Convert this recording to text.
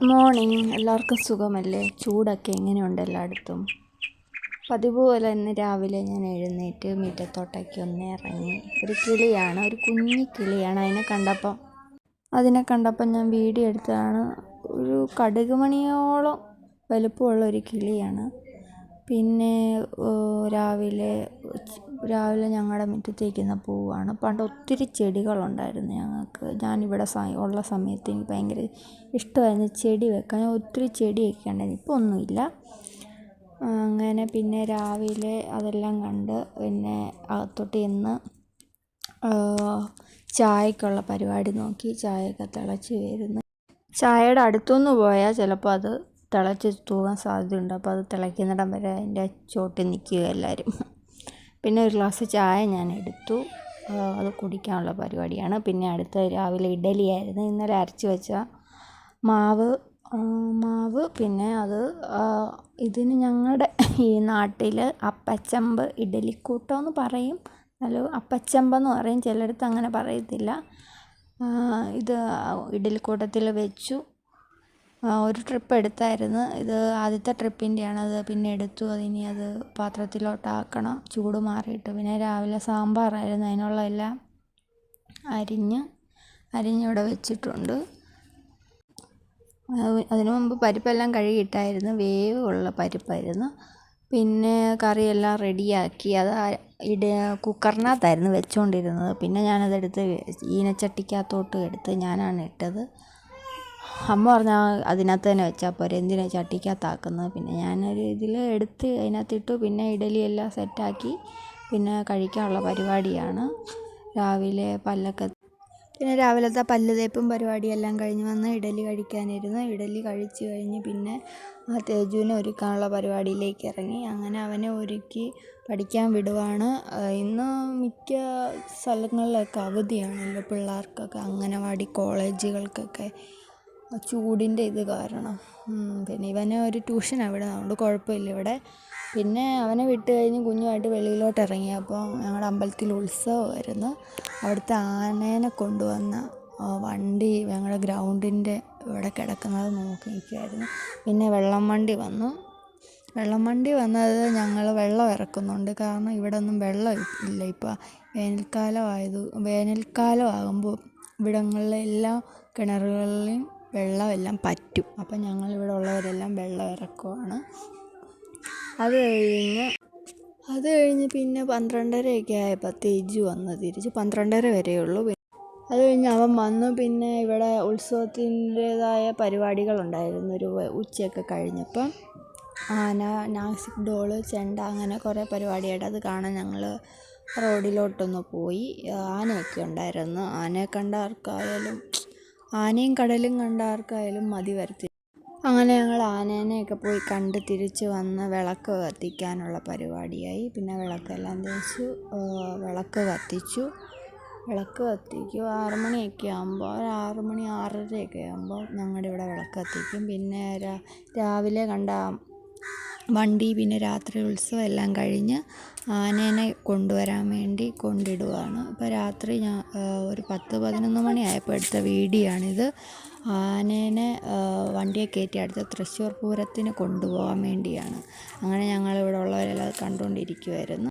Morning. എല്ലാവർക്കും സുഖമല്ലേ? ചൂടൊക്കെ എങ്ങനെയുണ്ട് എല്ലായിടത്തും? പതിവ് പോലെ തന്നെ രാവിലെ ഞാൻ എഴുന്നേറ്റ് മുറ്റത്തോട്ടൊക്കെ ഒന്ന് ഇറങ്ങി. ഒരു കിളിയാണ്, ഒരു കുഞ്ഞി കിളിയാണ്. അതിനെ കണ്ടപ്പോൾ ഞാൻ വീഡിയോ എടുത്തതാണ്. ഒരു കടുക് മണിയോളം വലുപ്പമുള്ള ഒരു കിളിയാണ്. പിന്നെ രാവിലെ ഞങ്ങളുടെ മുറ്റത്തേക്കുന്ന പൂവാണ്. പണ്ട് ഒത്തിരി ചെടികളുണ്ടായിരുന്നു ഞങ്ങൾക്ക്. ഞാനിവിടെ ഉള്ള സമയത്ത് എനിക്ക് ഭയങ്കര ഇഷ്ടമായിരുന്നു ചെടി വെക്കാൻ. ഞാൻ ഒത്തിരി ചെടിയൊക്കെ ഉണ്ടായിരുന്നു. ഇപ്പോൾ ഒന്നുമില്ല. അങ്ങനെ പിന്നെ രാവിലെ അതെല്ലാം കണ്ട് പിന്നെ അകത്തോട്ട് ചെന്ന് ചായക്കുള്ള പരിപാടി നോക്കി. ചായയൊക്കെ തിളച്ച് വരുന്നു. ചായയുടെ അടുത്തുനിന്ന് പോയാൽ ചിലപ്പോൾ അത് തിളച്ച് തൂകാൻ സാധ്യതയുണ്ട്. അപ്പോൾ അത് തിളയ്ക്കുന്നിടം വരെ അതിൻ്റെ ചോട്ടിൽ നിൽക്കുക എല്ലാവരും. പിന്നെ ഒരു ഗ്ലാസ് ചായ ഞാൻ എടുത്തു. അത് കുടിക്കാനുള്ള പരിപാടിയാണ്. പിന്നെ അടുത്ത രാവിലെ ഇഡലിയായിരുന്നു. ഇന്നലെ അരച്ച് വെച്ച മാവ് പിന്നെ അത് ഇതിന് ഞങ്ങളുടെ ഈ നാട്ടിൽ അപ്പച്ചമ്പ് ഇഡലിക്കൂട്ടമെന്ന് പറയും. നല്ല അപ്പച്ചമ്പെന്ന് പറയും. ചിലയിടത്ത് അങ്ങനെ പറയത്തില്ല. ഇത് ഇഡലിക്കൂട്ടത്തിൽ വെച്ചു. ഒരു ട്രിപ്പ് എടുത്തായിരുന്നു. ഇത് ആദ്യത്തെ ട്രിപ്പിൻ്റെയാണ്. അത് പിന്നെ എടുത്തു. അതിനി അത് പാത്രത്തിലോട്ടാക്കണം ചൂട് മാറിയിട്ട്. പിന്നെ രാവിലെ സാമ്പാറായിരുന്നു. അതിനുള്ള എല്ലാം അരിഞ്ഞിവിടെ വെച്ചിട്ടുണ്ട്. അതിനു മുമ്പ് പരിപ്പെല്ലാം കഴുകിയിട്ടായിരുന്നു. വേവുള്ള പരിപ്പായിരുന്നു. പിന്നെ കറിയെല്ലാം റെഡിയാക്കി. അത് കുക്കറിനകത്തായിരുന്നു വെച്ചുകൊണ്ടിരുന്നത്. പിന്നെ ഞാനതെടുത്ത് ഈനച്ചട്ടിക്കകത്തോട്ട് എടുത്ത് ഞാനാണ് ഇട്ടത്. അമ്മ പറഞ്ഞാൽ അതിനകത്ത് തന്നെ വെച്ചാൽ പോരെ, എന്തിനാണ് ചട്ടിക്കകത്താക്കുന്നത്. പിന്നെ ഞാനൊരു ഇതിൽ എടുത്ത് അതിനകത്തിട്ടു. പിന്നെ ഇഡലിയെല്ലാം സെറ്റാക്കി പിന്നെ കഴിക്കാനുള്ള പരിപാടിയാണ്. പിന്നെ രാവിലത്തെ പല്ല് തേപ്പും പരിപാടിയെല്ലാം കഴിഞ്ഞ് വന്ന് ഇഡലി കഴിക്കാനിരുന്നു. ഇഡലി കഴിച്ച് കഴിഞ്ഞ് പിന്നെ തേജുവിനെ ഒരുക്കാനുള്ള പരിപാടിയിലേക്ക് ഇറങ്ങി. അങ്ങനെ അവനെ ഒരുക്കി പഠിക്കാൻ വിടുവാണ്. ഇന്ന് മിക്ക സ്ഥലങ്ങളിലൊക്കെ അവധിയാണല്ലോ പിള്ളേർക്കൊക്കെ, അംഗനവാടി കോളേജുകൾക്കൊക്കെ ചൂടിൻ്റെ ഇത് കാരണം. പിന്നെ ഇവനെ ഒരു ട്യൂഷനാണ് ഇവിടെ, അതുകൊണ്ട് കുഴപ്പമില്ല ഇവിടെ. പിന്നെ അവനെ വിട്ട് കഴിഞ്ഞ് കുഞ്ഞുമായിട്ട് വെളിയിലോട്ട് ഇറങ്ങിയപ്പോൾ ഞങ്ങളുടെ അമ്പലത്തിൽ ഉത്സവമായിരുന്നു. അവിടുത്തെ ആനേനെ കൊണ്ടുവന്ന വണ്ടി ഞങ്ങളുടെ ഗ്രൗണ്ടിൻ്റെ ഇവിടെ കിടക്കുന്നത് നോക്കി നിൽക്കുമായിരുന്നു. പിന്നെ വെള്ളം വണ്ടി വന്നത് ഞങ്ങൾ വെള്ളം ഇറക്കുന്നുണ്ട്. കാരണം ഇവിടെ ഒന്നും വെള്ളം ഇല്ല. ഇപ്പോൾ വേനൽക്കാലം ആകുമ്പോൾ ഇവിടങ്ങളിലെ എല്ലാ കിണറുകളിലെയും വെള്ളമെല്ലാം പറ്റും. അപ്പം ഞങ്ങളിവിടെ ഉള്ളവരെല്ലാം വെള്ളം ഇറക്കുവാണ്. അത് കഴിഞ്ഞ് പിന്നെ 12:30 ആയപ്പോൾ തേജു വന്ന് തിരിച്ച്. 12:30 വരെയുള്ളൂ. അത് കഴിഞ്ഞ് അവൻ വന്നു. പിന്നെ ഇവിടെ ഉത്സവത്തിൻ്റേതായ പരിപാടികളുണ്ടായിരുന്നു. ഒരു ഉച്ചയൊക്കെ കഴിഞ്ഞപ്പം ആന, നാസിക് ഡോള്, ചെണ്ട, അങ്ങനെ കുറേ പരിപാടിയായിട്ട് അത് കാണാൻ ഞങ്ങൾ റോഡിലോട്ടൊന്ന് പോയി. ആനയൊക്കെ ഉണ്ടായിരുന്നു. ആനയെ കണ്ട ആർക്കായാലും, ആനയും കടലും കണ്ട ആർക്കായാലും മതി വരത്തില്ല. അങ്ങനെ ഞങ്ങൾ ആനേനെയൊക്കെ പോയി കണ്ട് തിരിച്ച് വന്ന് വിളക്ക് കത്തിക്കാനുള്ള പരിപാടിയായി. പിന്നെ വിളക്കെല്ലാം തേച്ചു വിളക്ക് കത്തിക്കും. 6 മണിയൊക്കെ ആകുമ്പോൾ, 6 മണി 6:30 ആകുമ്പോൾ ഞങ്ങളുടെ ഇവിടെ വിളക്ക് കത്തിക്കും. പിന്നെ രാവിലെ കണ്ട വണ്ടി പിന്നെ രാത്രി ഉത്സവം എല്ലാം കഴിഞ്ഞ് ആനേനെ കൊണ്ടുവരാൻ വേണ്ടി കൊണ്ടിടുവാണ്. ഇപ്പോൾ രാത്രി ഒരു 10-11 മണിയായപ്പോൾ എടുത്ത വീഡിയോ ആണിത്. ആനേനെ വണ്ടിയെ കയറ്റി അടുത്ത തൃശ്ശൂർ പൂരത്തിന് കൊണ്ടുപോകാൻ വേണ്ടിയാണ്. അങ്ങനെ ഞങ്ങളിവിടെ ഉള്ളവരെല്ലാം കണ്ടുകൊണ്ടിരിക്കുമായിരുന്നു.